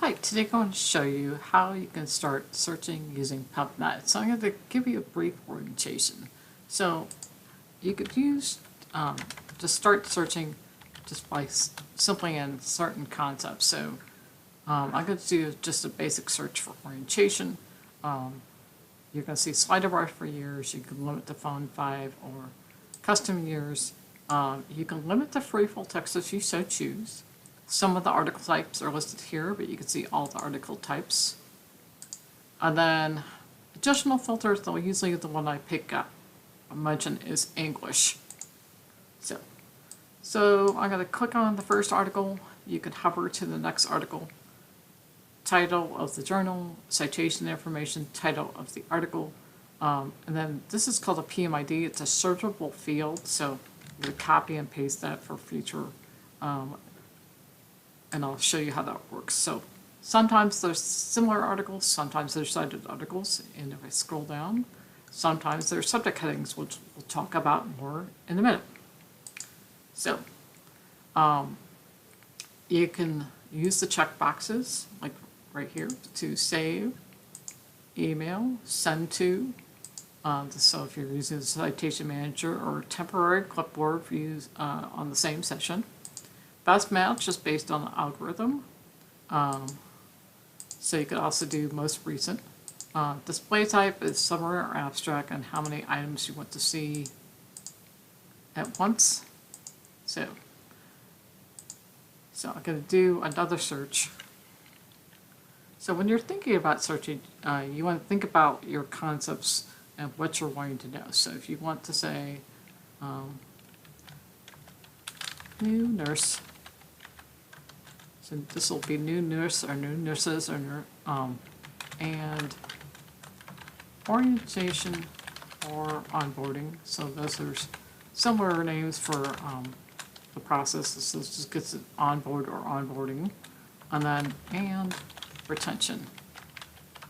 Hi, today I'm going to show you how you can start searching using PubMed. So I'm going to give you a brief orientation. So you could use, just start searching just by simply in certain concepts. So I'm going to do just a basic search for orientation. You're going to see slider bar for years. You can limit to phone 5 or custom years. You can limit to free full text if you so choose. Some of the article types are listed here, but you can see all the article types. And then additional filters, though usually the one I pick up, I mention is English. So I'm going to click on the first article. You can hover to the next article. Title of the journal, citation information, title of the article. And then this is called a PMID. It's a searchable field, so you copy and paste that for future and I'll show you how that works. So sometimes there's similar articles, sometimes there's cited articles, and if I scroll down, sometimes there's subject headings, which we'll talk about more in a minute. So you can use the check boxes, like right here, to save, email, send to. So if you're using the citation manager or temporary clipboard for use on the same session. Best match is based on the algorithm. So you could also do most recent. Display type is summary or abstract and how many items you want to see at once. So I'm going to do another search. So when you're thinking about searching, you want to think about your concepts and what you're wanting to know. So if you want to say new nurse, so this will be new nurse or new nurses or and orientation or onboarding. So those are similar names for the process. So this just gets it onboard or onboarding, and then and retention.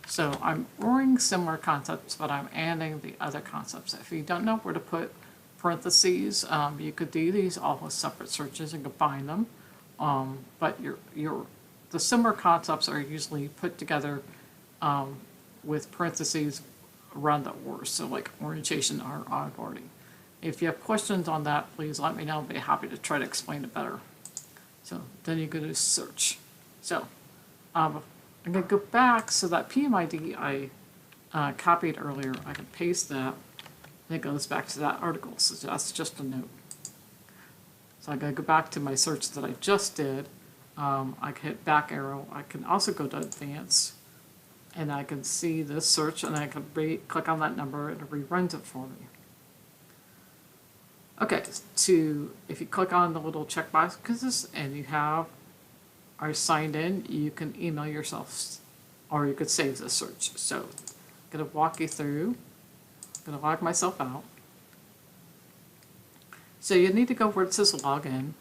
So I'm ordering similar concepts, but I'm adding the other concepts. If you don't know where to put parentheses, you could do these all with separate searches and combine them. But the similar concepts are usually put together with parentheses around the words, so like orientation or onboarding. If you have questions on that, please let me know. I'll be happy to try to explain it better. So then you go to search. So I'm going to go back, so that PMID I copied earlier, I can paste that, and it goes back to that article. So that's just a note. So I'm going to go back to my search that I just did. I can hit back arrow. I can also go to advanced, and I can see this search, and I can click on that number, and it reruns it for me. Okay, if you click on the little checkboxes and you are signed in, you can email yourself, or you could save the search. So I'm going to walk you through. I'm going to log myself out. So you need to go where it says login.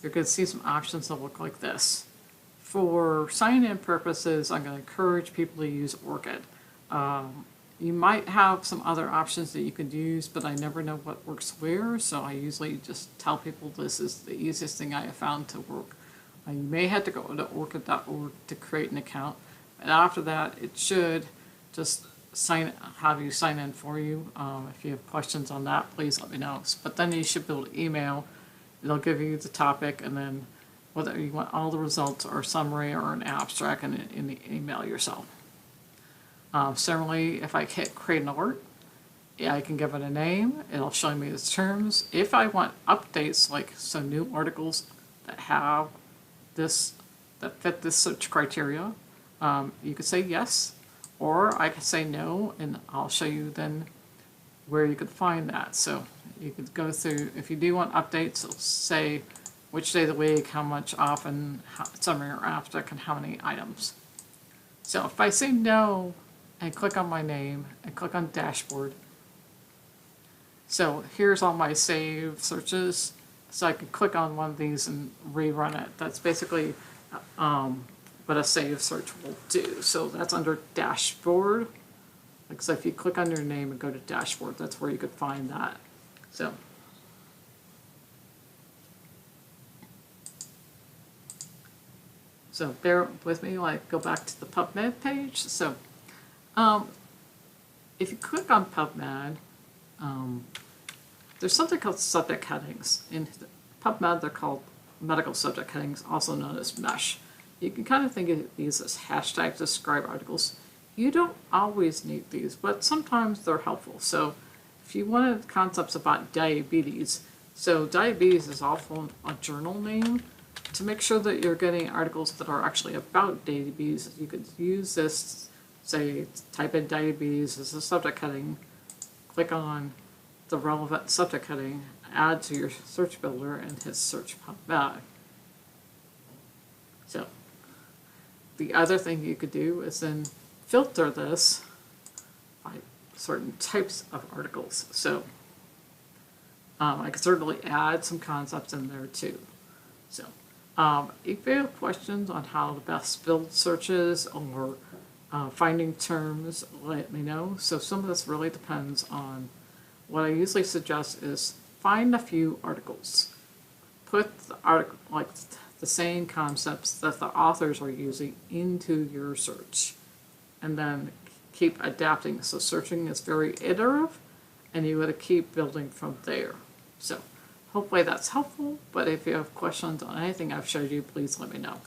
You're going to see some options that look like this. For sign-in purposes, I'm going to encourage people to use ORCID. You might have some other options that you could use, but I never know what works where, so I usually just tell people this is the easiest thing I have found to work. You may have to go to orchid.org to create an account, and after that, it should just have you sign in for you. If you have questions on that, please let me know. But then you should be able to email. It'll give you the topic, and then whether you want all the results or summary or an abstract in the email yourself. Similarly, if I hit create an alert, I can give it a name. It'll show me its terms. If I want updates, like some new articles that have that fit this search criteria, you could say yes, or I could say no, and I'll show you then where you could find that. So you could go through, if you do want updates, it'll say which day of the week, how much often, summary or abstract, and how many items. So if I say no and click on my name and click on dashboard, so here's all my saved searches. So I can click on one of these and rerun it. That's basically what a save search will do. So that's under dashboard. So if you click on your name and go to dashboard, that's where you could find that. So bear with me while I go back to the PubMed page. So if you click on PubMed, there's something called subject headings. In PubMed, they're called medical subject headings, also known as MESH. You can kind of think of these as hashtag describe articles. You don't always need these, but sometimes they're helpful. So if you wanted concepts about diabetes, so diabetes is often a journal name. To make sure that you're getting articles that are actually about diabetes, you could use this, say, type in diabetes as a subject heading, click on the relevant subject heading, add to your search builder, and hit search PubMed. So the other thing you could do is then filter this by certain types of articles. So I could certainly add some concepts in there too. So if you have questions on how to best build searches or finding terms, let me know. So some of this really depends on what I usually suggest is find a few articles. Put the article, like the same concepts that the authors are using into your search, and then keep adapting. So searching is very iterative, and you want to keep building from there. So hopefully that's helpful, but if you have questions on anything I've showed you, please let me know.